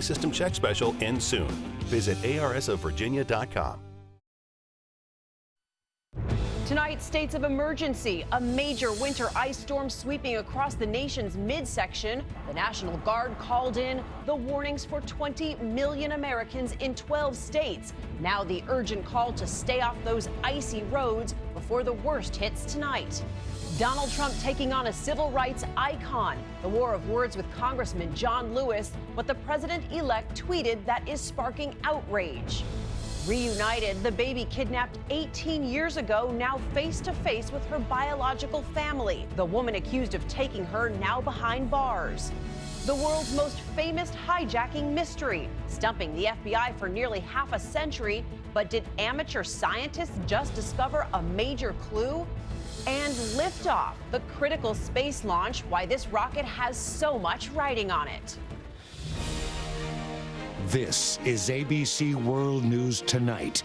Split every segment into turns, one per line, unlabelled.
heating system check special ends soon. Visit arsofvirginia.com.
Tonight, states of emergency. A major winter ice storm sweeping across the nation's midsection. The National Guard called in the warnings for 20 million Americans in 12 states. Now the urgent call to stay off those icy roads before the worst hits tonight. Donald Trump taking on a civil rights icon. The war of words with Congressman John Lewis, what the president-elect tweeted that is sparking outrage. Reunited, the baby kidnapped 18 years ago, now face-to-face with her biological family. The woman accused of taking her now behind bars. The world's most famous hijacking mystery, stumping the FBI for nearly half a century. But did amateur scientists just discover a major clue? And liftoff, the critical space launch, why this rocket has so much riding on it.
This is ABC World News Tonight.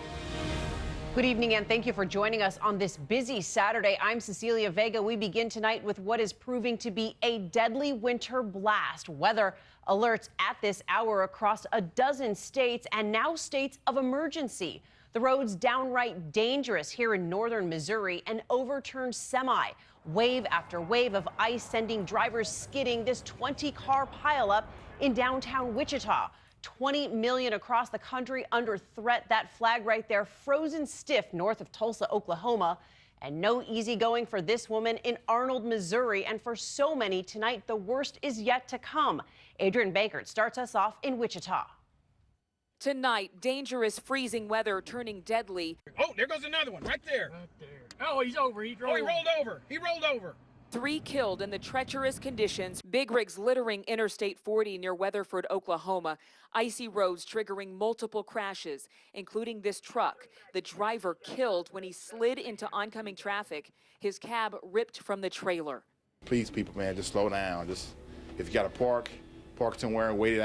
Good evening, and thank you for joining us on this busy Saturday. I'm Cecilia Vega. We begin tonight with what is proving to be a deadly winter blast. Weather alerts at this hour across a dozen states and now states of emergency. The roads downright dangerous here in northern Missouri. An overturned semi. Wave after wave of ice sending drivers skidding. This 20-car pileup in downtown Wichita. 20 million across the country under threat. That flag right there frozen stiff north of Tulsa, Oklahoma. And no easy going for this woman in Arnold, Missouri. And for so many tonight, the worst is yet to come. Adrian Bankert starts us off in Wichita.
Tonight, dangerous freezing weather turning deadly.
Oh, there goes another one right there.
Right there. Oh, he's over. He rolled
over. He rolled over.
3 killed in the treacherous conditions. Big rigs littering Interstate 40 near Weatherford, Oklahoma. Icy roads triggering multiple crashes, including this truck. The driver killed when he slid into oncoming traffic. His cab ripped from the trailer.
Please, people, man, just slow down. Just if you got to park somewhere and wait it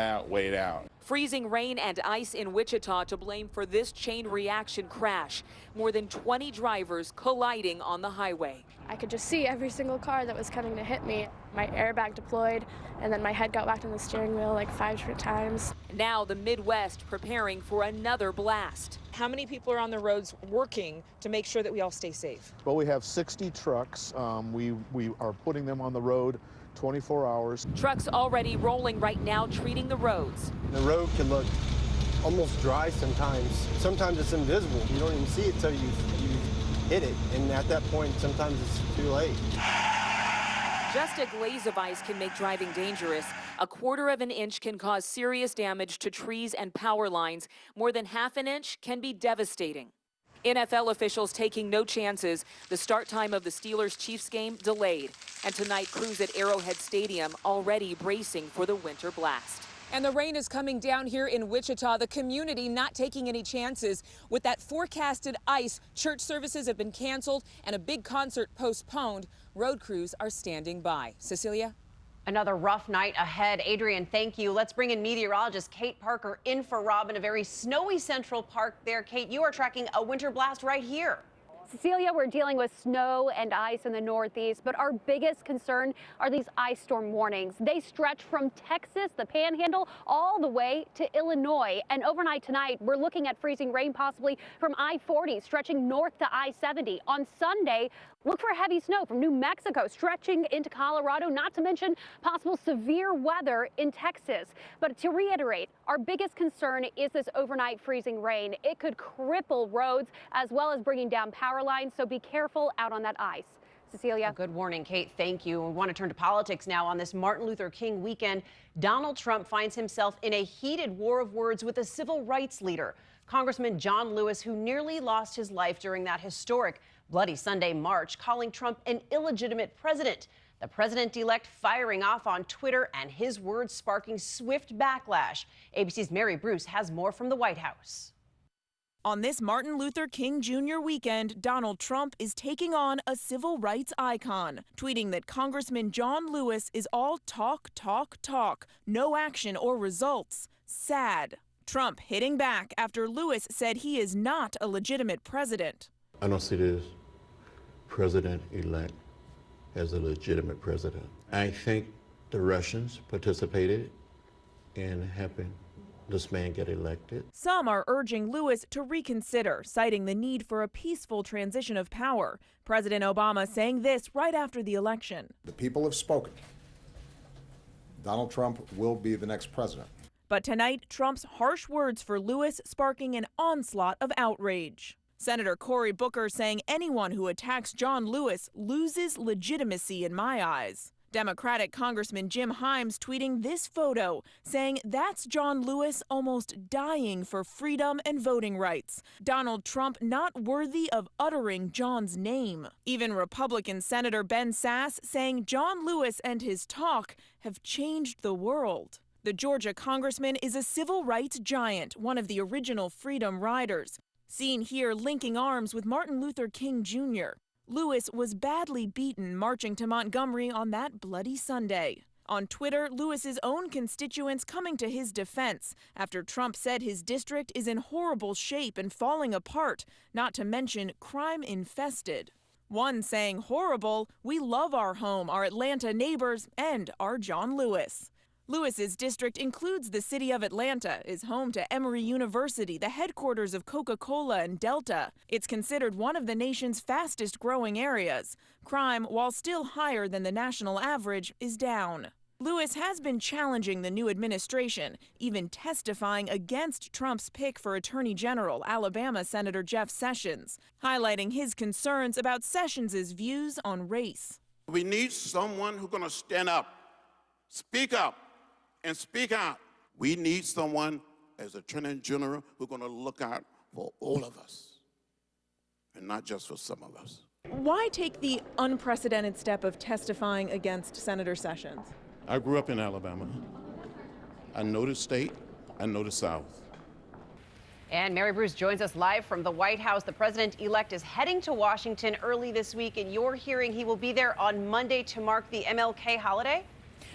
out.
Freezing rain and ice in Wichita to blame for this chain reaction crash. More than 20 drivers colliding on the highway.
I could just see every single car that was coming to hit me. My airbag deployed, and then my head got whacked on the steering wheel like 5 different times.
Now the Midwest preparing for another blast.
How many people are on the roads working to make sure that we all stay safe?
Well, we have 60 trucks. We are putting them on the road 24 hours.
Trucks already rolling right now, treating the roads.
The road can look almost dry sometimes. Sometimes it's invisible. You don't even see it till you hit it. And at that point, sometimes it's too late.
Just a glaze of ice can make driving dangerous. 1/4 of an inch can cause serious damage to trees and power lines. More than 1/2 inch can be devastating. NFL officials taking no chances. The start time of the Steelers-Chiefs game delayed. And tonight, crews at Arrowhead Stadium already bracing for the winter blast.
And the rain is coming down here in Wichita. The community not taking any chances. With that forecasted ice, church services have been canceled and a big concert postponed. Road crews are standing by. Cecilia?
Another rough night ahead. Adrian, thank you. Let's bring in meteorologist Kate Parker in for Rob in a very snowy Central Park there. Kate, you are tracking a winter blast right here.
Cecilia, we're dealing with snow and ice in the Northeast, but our biggest concern are these ice storm warnings. They stretch from Texas, the Panhandle, all the way to Illinois. And overnight tonight, we're looking at freezing rain possibly from I-40 stretching north to I-70. On Sunday, look for heavy snow from New Mexico stretching into Colorado, not to mention possible severe weather in Texas. But to reiterate, our biggest concern is this overnight freezing rain. It could cripple roads as well as bringing down power lines, so be careful out on that ice. Cecilia.
Good warning, Kate. Thank you. We want to turn to politics now. On this Martin Luther King weekend, Donald Trump finds himself in a heated war of words with a civil rights leader, Congressman John Lewis, who nearly lost his life during that historic Bloody Sunday march, calling Trump an illegitimate president. The president-elect firing off on Twitter and his words sparking swift backlash. ABC's Mary Bruce has more from the White House.
On this Martin Luther King Jr. weekend, Donald Trump is taking on a civil rights icon, tweeting that Congressman John Lewis is all talk, talk, talk, no action or results. Sad. Trump hitting back after Lewis said he is not a legitimate president.
I don't see this president-elect as a legitimate president. I think the Russians participated in helping this man get elected.
Some are urging Lewis to reconsider, citing the need for a peaceful transition of power. President Obama saying this right after the election.
The people have spoken. Donald Trump will be the next president.
But tonight, Trump's harsh words for Lewis sparking an onslaught of outrage. Senator Cory Booker saying anyone who attacks John Lewis loses legitimacy in my eyes. Democratic Congressman Jim Himes tweeting this photo, saying that's John Lewis almost dying for freedom and voting rights. Donald Trump not worthy of uttering John's name. Even Republican Senator Ben Sasse saying John Lewis and his talk have changed the world. The Georgia congressman is a civil rights giant, one of the original Freedom Riders. Seen here linking arms with Martin Luther King Jr. Lewis was badly beaten marching to Montgomery on that bloody Sunday. On Twitter, Lewis's own constituents coming to his defense after Trump said his district is in horrible shape and falling apart, not to mention crime-infested. One saying horrible, we love our home, our Atlanta neighbors, and our John Lewis. Lewis's district includes the city of Atlanta, is home to Emory University, the headquarters of Coca-Cola and Delta. It's considered one of the nation's fastest growing areas. Crime, while still higher than the national average, is down. Lewis has been challenging the new administration, even testifying against Trump's pick for Attorney General, Alabama Senator Jeff Sessions, highlighting his concerns about Sessions' views on race.
We need someone who's going to stand up, speak up, and speak out. We need someone as Attorney General who's going to look out for all of us and not just for some of us.
Why take the unprecedented step of testifying against Senator Sessions?
I grew up in Alabama. I know the state, I know the South.
And Mary Bruce joins us live from the White House. The president-elect is heading to Washington early this week. In your hearing, he will be there on Monday to mark the MLK holiday.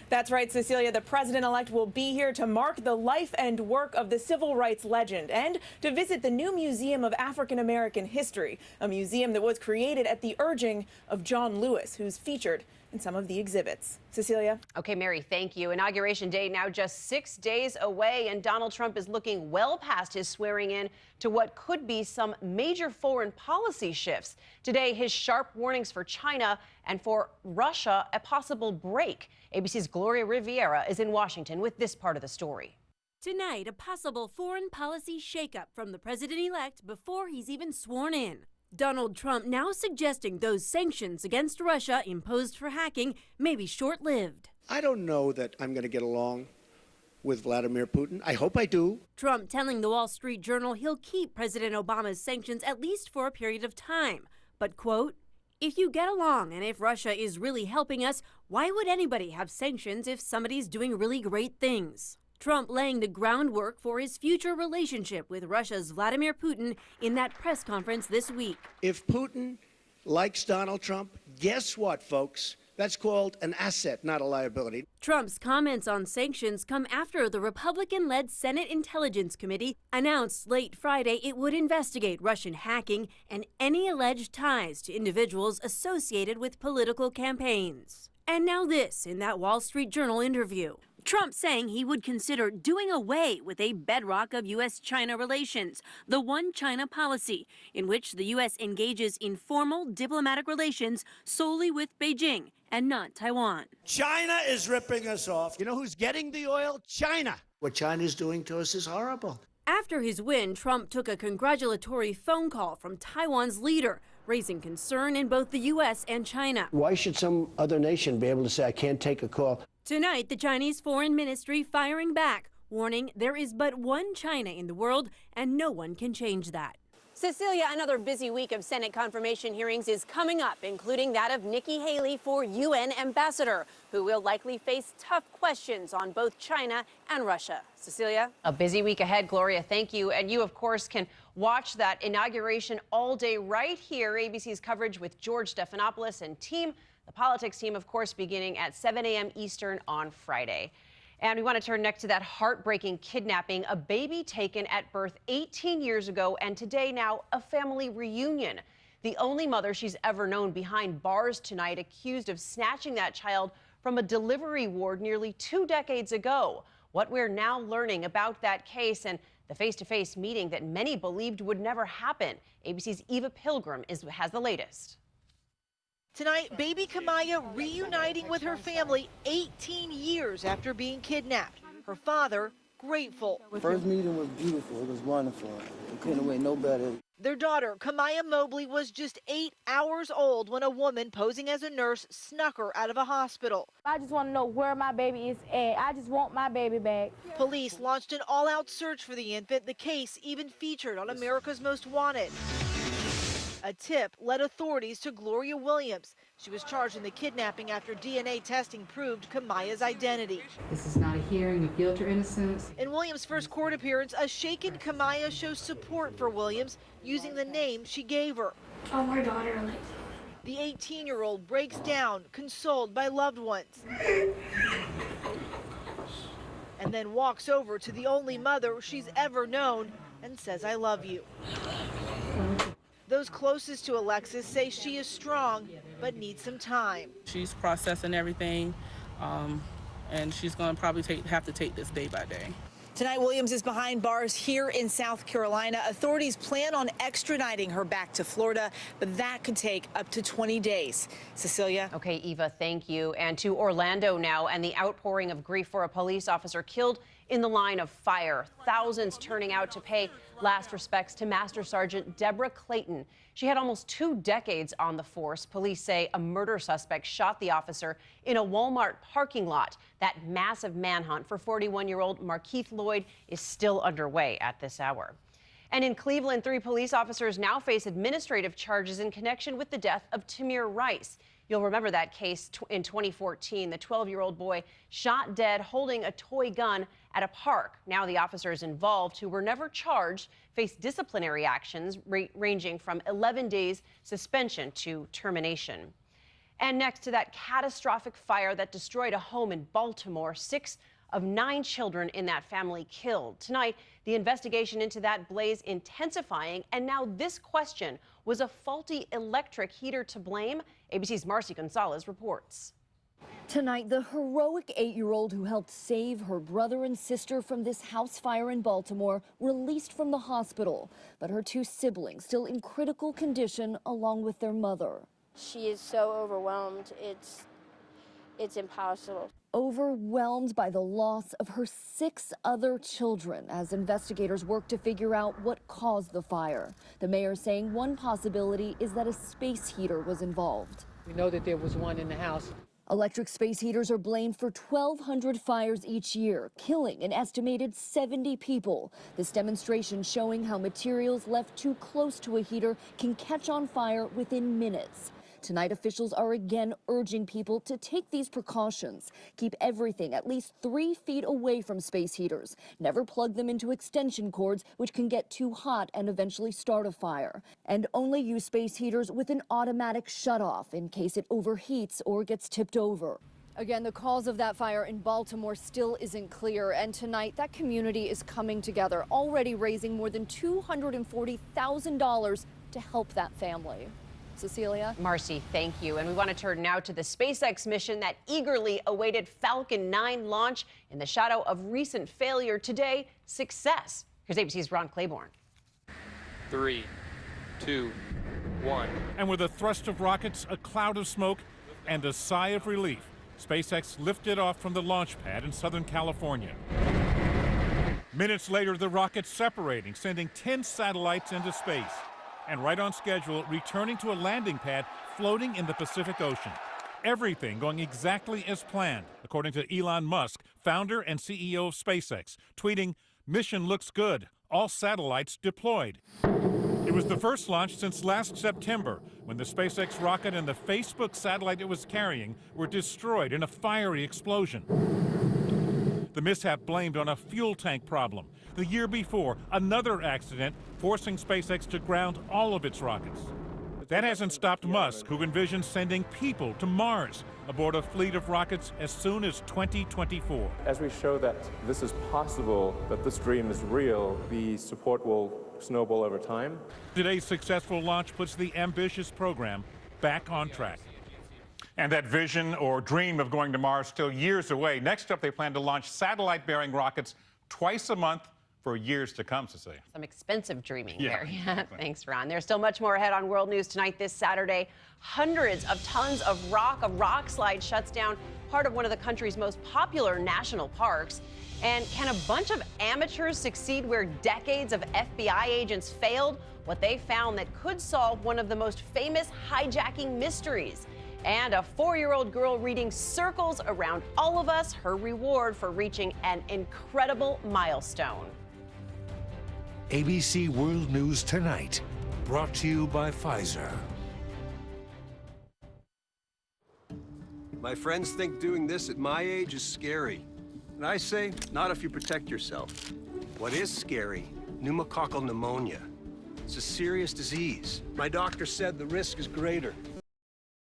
That's right, Cecilia. The president-elect will be here to mark the life and work of the civil rights legend and to visit the new Museum of African American History, a museum that was created at the urging of John Lewis, who's featured in some of the exhibits. Cecilia?
Okay, Mary, thank you. Inauguration Day now just 6 days away, and Donald Trump is looking well past his swearing in to what could be some major foreign policy shifts. Today, his sharp warnings for China and for Russia, a possible break. ABC's Gloria Riviera is in Washington with this part of the story.
Tonight, a possible foreign policy shakeup from the president-elect before he's even sworn in. Donald Trump now suggesting those sanctions against Russia imposed for hacking may be short-lived.
I don't know that I'm going to get along with Vladimir Putin. I hope I do.
Trump telling the Wall Street Journal he'll keep President Obama's sanctions at least for a period of time. But, quote, if you get along and if Russia is really helping us, why would anybody have sanctions if somebody's doing really great things? Trump laying the groundwork for his future relationship with Russia's Vladimir Putin in that press conference this week.
If Putin likes Donald Trump, guess what, folks? That's called an asset, not a liability.
Trump's comments on sanctions come after the Republican-led Senate Intelligence Committee announced late Friday it would investigate Russian hacking and any alleged ties to individuals associated with political campaigns. And now this in that Wall Street Journal interview. Trump saying he would consider doing away with a bedrock of U.S.-China relations, the One China policy, in which the U.S. engages in formal diplomatic relations solely with Beijing and not Taiwan.
China is ripping us off.
You know who's getting the oil? China. What China's doing to us is horrible.
After his win, Trump took a congratulatory phone call from Taiwan's leader, raising concern in both the U.S. and China.
Why should some other nation be able to say, I can't take a call?
Tonight, the Chinese Foreign Ministry firing back, warning there is but one China in the world and no one can change that. Cecilia, another busy week of Senate confirmation hearings is coming up, including that of Nikki Haley for UN ambassador, who will likely face tough questions on both China and Russia. Cecilia?
A busy week ahead, Gloria. Thank you. And you, of course, can watch that inauguration all day right here. ABC's coverage with George Stephanopoulos and team. The politics team, of course, beginning at 7 a.m. Eastern on Friday. And we want to turn next to that heartbreaking kidnapping, a baby taken at birth 18 years ago, and today now a family reunion. The only mother she's ever known behind bars tonight, accused of snatching that child from a delivery ward nearly 2 decades ago. what we're now learning about that case and the face-to-face meeting that many believed would never happen. ABC's Eva Pilgrim has the latest.
Tonight, baby Kamaya reuniting with her family 18 years after being kidnapped. Her father grateful.
First meeting was beautiful. It was wonderful. It couldn't wait no better.
Their daughter, Kamaya Mobley, was just 8 hours old when a woman posing as a nurse snuck her out of a hospital.
I just want to know where my baby is at. I just want my baby back.
Police launched an all-out search for the infant. The case even featured on America's Most Wanted. A tip led authorities to Gloria Williams. She was charged in the kidnapping after DNA testing proved Kamaya's identity.
This is not a hearing of guilt or innocence.
In Williams' first court appearance, a shaken Kamaya shows support for Williams using the name she gave her.
Oh, my daughter.
The 18-year-old breaks down, consoled by loved ones, and then walks over to the only mother she's ever known and says, "I love you." Those closest to Alexis say she is strong, but needs some time.
She's processing everything, and she's going to probably have to take this day by day.
Tonight, Williams is behind bars here in South Carolina. Authorities plan on extraditing her back to Florida, but that could take up to 20 days. Cecilia?
Okay, Eva, thank you. And to Orlando now, and the outpouring of grief for a police officer killed in the line of fire. Thousands turning out to pay last respects to Master Sergeant Deborah Clayton. She had almost 2 decades on the force. Police say a murder suspect shot the officer in a Walmart parking lot. That massive manhunt for 41-year-old Markeith Lloyd is still underway at this hour. And in Cleveland, 3 police officers now face administrative charges in connection with the death of Tamir Rice. You'll remember that case in 2014. The 12-year-old boy shot dead holding a toy gun at a park. Now the officers involved, who were never charged, face disciplinary actions ranging from 11 days suspension to termination. And next to that catastrophic fire that destroyed a home in Baltimore, 6 of 9 children in that family killed. Tonight, the investigation into that blaze intensifying, and now this question: was a faulty electric heater to blame? ABC's Marcy Gonzalez reports.
Tonight, the heroic 8-year-old who helped save her brother and sister from this house fire in Baltimore released from the hospital, but her 2 siblings still in critical condition along with their mother.
She is so overwhelmed. It's impossible.
Overwhelmed by the loss of her 6 other children as investigators work to figure out what caused the fire. The mayor saying one possibility is that a space heater was involved.
We know that there was one in the house.
Electric space heaters are blamed for 1,200 fires each year, killing an estimated 70 people. This demonstration showing how materials left too close to a heater can catch on fire within minutes. Tonight, officials are again urging people to take these precautions. Keep everything at least 3 feet away from space heaters. Never plug them into extension cords, which can get too hot and eventually start a fire. And only use space heaters with an automatic shutoff in case it overheats or gets tipped over. Again, the cause of that fire in Baltimore still isn't clear, and tonight that community is coming together, already raising more than $240,000 to help that family. Cecilia?
Marcy, thank you. And we want to turn now to the SpaceX mission that eagerly awaited Falcon 9 launch in the shadow of recent failure. Today, success. Here's ABC's Ron Claiborne.
3, 2, 1.
And with a thrust of rockets, a cloud of smoke, and a sigh of relief, SpaceX lifted off from the launch pad in Southern California. Minutes later, the rockets separating, sending 10 satellites into space. And right on schedule, returning to a landing pad floating in the Pacific Ocean. Everything going exactly as planned, according to Elon Musk, founder and CEO of SpaceX, tweeting, "Mission looks good. All satellites deployed." It was the first launch since last September, when the SpaceX rocket and the Facebook satellite it was carrying were destroyed in a fiery explosion. The mishap blamed on a fuel tank problem. The year before, another accident forcing SpaceX to ground all of its rockets. That hasn't stopped Musk, who envisions sending people to Mars aboard a fleet of rockets as soon as 2024.
As we show that this is possible, that this dream is real, the support will snowball over time.
Today's successful launch puts the ambitious program back on track. And that vision or dream of going to Mars still years away. Next up, they plan to launch satellite-bearing rockets twice a month for years to come, Cecilia.
Some expensive dreaming
Yeah,
there.
exactly.
Thanks, Ron. There's still much more ahead on World News Tonight this Saturday. Hundreds of tons of rock. A rock slide shuts down part of one of the country's most popular national parks. And can a bunch of amateurs succeed where decades of FBI agents failed? What they found that could solve one of the most famous hijacking mysteries. And a 4-year-old girl reading circles around all of us, her reward for reaching an incredible milestone.
ABC World News Tonight, brought to you by Pfizer.
My friends think doing this at my age is scary. And I say, not if you protect yourself. What is scary? Pneumococcal pneumonia. It's a serious disease. My doctor said the risk is greater.